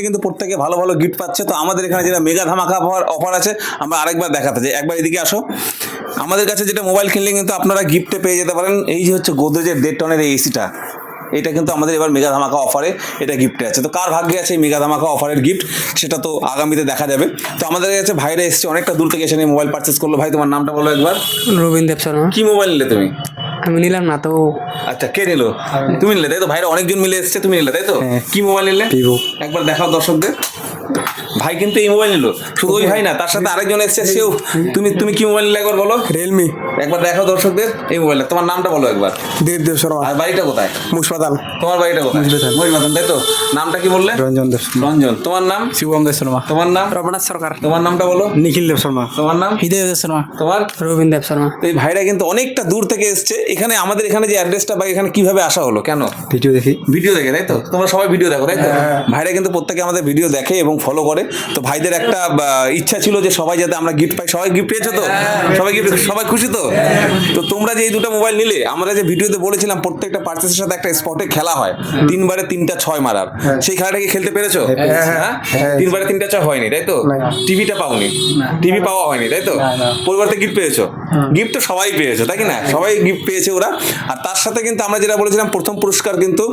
কিন্তু প্রত্যেকে ভালো ভালো গিফট পাচ্ছে। তো আমাদের এখানে যেটা মেগা ধামাকা অফার আছে, আমরা আরেকবার দেখাতে চাই। একবার এদিকে আসো। আমাদের কাছে যেটা মোবাইল কিনলে কিন্তু আপনারা গিফটে পেয়ে যেতে পারেন, এই যে হচ্ছে গোদরেজের 1.5 টনের এই এসিটা। এটা কিন্তু আমাদের এবার মেগা ধামাকা অফারে এটা গিফটে আছে। তো কার ভাগ্যে আছে এই মেগা ধামাকা অফারের গিফট, সেটা তো আগামীতে দেখা যাবে। তো আমাদের কাছে ভাইরা এসছে, অনেকটা দূর থেকে এসে নিয়ে মোবাইল পারচেস করলো। ভাই তোমার নামটা বলো একবার। রবীন্দ্র দেব শর্মা। কি মোবাইল নিলে তুমি? আমি নিলাম না তো। আচ্ছা, কে নিল? তুমি নিলে তাই তো? ভাইরা অনেকজন মিলে এসছে, তুমি নিলে তাই তো? কি মোবাইল নিলে? ভিভো। একবার দেখাও দর্শকদের। ভাই কিন্তু এই মোবাইল নিল, শুধু ওই ভাই না, তার সাথে আরেকজন এসছে, সেও। তুমি কি মোবাইল নিলে একবার বলো। রিয়েলমি। একবার দেখাও দর্শকদের এই মোবাইলটা। তোমার নামটা বলো একবার। দেব শর্মা। আর বাড়িটা কোথায়? মুসপাতাল। তোমার বাড়িটা কোথায়? মহিমাতন তাই তো? নামটা কি বললে? রঞ্জন দেব। রঞ্জন। তোমার নাম? শিবম দেব শর্মা। তোমার নাম? রবনাথ সরকার। তোমার নামটা বলো। নিখিল দেব শর্মা। তোমার নাম? হৃদয় দেব শর্মা। তোমার? রবীন্দ্র দেব শর্মা। তো এই ভাইরা কিন্তু অনেকটা দূর থেকে এসছে এখানে। আমাদের এখানে যে অ্যাড্রেসটা বা এখানে কিভাবে আসা হলো, কেন? ভিডিও দেখি। ভিডিও দেখে তাই তো? তোমরা সবাই ভিডিও দেখো তাই তো? ভাইরা কিন্তু প্রত্যেকে আমাদের ভিডিও দেখে এবং ফলো করে। তো ভাইদের একটা ইচ্ছা ছিল যে সবাই যাতে আমরা গিফট পাই। সবাই গিফট পেয়েছো তো? সবাই গিফট, সবাই খুশি তো? তো তোমরা যে এই দুটো মোবাইল নিলে, আমরা যে ভিডিওতে বলেছিলাম প্রত্যেকটা পার্চেসের সাথে একটা স্পটে খেলা হয়, 3 বারে 3টা 6 মারার, সেই খেলাটা কি খেলতে পেরেছো? হ্যাঁ, 3 বারে 3টা 6 হয়নি তাই তো? টিভিটা পাওনি, টিভি পাওয়া হয়নি তাই তো? পরিবারতে গিফট পেয়েছো? গিফট তো সবাই পেয়েছো তাই কি না? সবাই গিফট পেয়েছে ওরা। আর তার সাথে কিন্তু আমরা যেটা বলেছিলাম, প্রথম পুরস্কার কিন্তু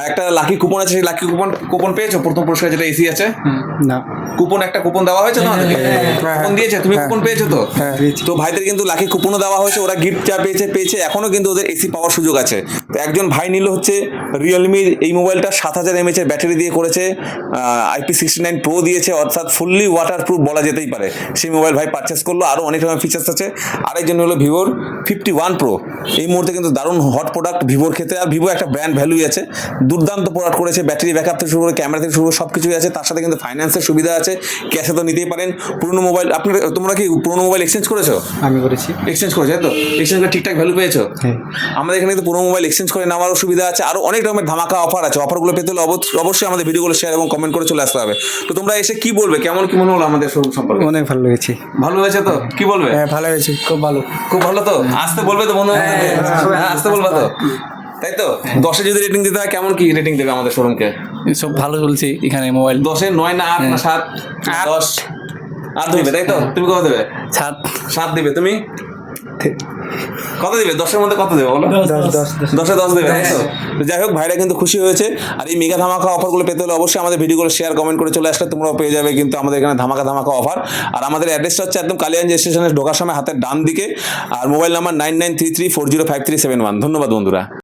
একটা লাকি কুপন আছে। সেই লাকি কুপন পেয়েছো? প্রথম পুরস্কার যেটা এসি আছে না, কুপন, একটা কুপন দেওয়া হয়েছে তোমাদেরকে? কুপন দিয়েছে? তুমি কুপন পেয়েছো তো? তো ভাইদের কিন্তু লাকি কুপনও দেওয়া হয়েছে। ওরা গিফট যা পেয়েছে এখনো কিন্তু ওদের এসি পাওয়ার সুযোগ আছে। তো একজন ভাই নিল হচ্ছে রিয়েলমির এই মোবাইলটা, 7000 mAh এর ব্যাটারি দিয়ে করেছে, IP69 Pro দিয়েছে, অর্থাৎ ফুললি ওয়াটার প্রুফ বলা যেতেই পারে। সেই মোবাইল ভাই পারচেস করলো। আরও অনেক রকম ফিচার্স আছে। আরেকজন হলো ভিভোর 51 Pro। এই মুহূর্তে কিন্তু দারুণ হট প্রোডাক্ট ভিভোর ক্ষেত্রে। আর ভিভো একটা ব্র্যান্ড ভ্যালুই আছে, দুর্দান্ত প্রোডাক্ট করেছে। ব্যাটারি ব্যাকআপ থেকে শুরু করে ক্যামেরা থেকে শুরু করে সব কিছুই আছে। তার সাথে কিন্তু ফাইন্যান্সের সুবিধা আছে, ক্যাশে তো নিতেই পারেন। পুরোনো মোবাইল তোমরা কি পুরোনো মোবাইল এক্সচেঞ্জ করেছো? আমি করেছি। এক্সচেঞ্জ করেছো তো? এক্সচেঞ্জ করে ঠিকঠাক ভ্যালু পেয়েছো? আমাদের এখানে কিন্তু পুরোনো মোবাইল এক্সচেঞ্জ করে নেওয়ারও সুবিধা আছে। আরও অনেক রকমের ধামাকা অফার আছে। অফারগুলো পেতে হলে অবশ্যই আমাদের ভিডিওগুলো শেয়ার এবং কমেন্ট করে চলে আসতে হবে। তো তোমরা এসে কি বলবে, কেমন কি মনে হলো আমাদের শোরুম সম্পর্কে? অনেক ভালো লেগেছে। ভালো হয়েছে তো? কি বলবে? হ্যাঁ, ভালো হয়েছে, খুব ভালো। খুব ভালো তো? আসতে বলবে তো বন্ধু? হ্যাঁ, আসতে বলবে তো? তাই তো? 10-এ যদি রেটিং দিতে হয়, কেমন কি রেটিং দেবে আমাদের শোরুমকে? সব ভালো চলছে এখানে মোবাইল। 10-এ 9 না 8 না 7? 10 8 দেবে তাই তো? তুমি কত দেবে? 7 দেবে। তুমি কত দিবে? 10-এর মধ্যে কত দেবে বলো? 10-এ 10 দেবে তাই তো? তো যাই হোক, ভাইরা কিন্তু খুশি হয়েছে। আর এই মেগা ধামাকা অফারগুলো পেতে হলে অবশ্যই আমাদের ভিডিওগুলো শেয়ার কমেন্ট করে চলে আসলে তোমরাও পেয়ে যাবে কিন্তু আমাদের এখানে ধামাকা অফার। আর আমাদের অ্যাড্রেসটা হচ্ছে একদম কালিয়াঞ্জ স্টেশনের ঢোকার সময় হাতের ডান দিকে। আর মোবাইল নাম্বার 9933405371। ধন্যবাদ বন্ধুরা।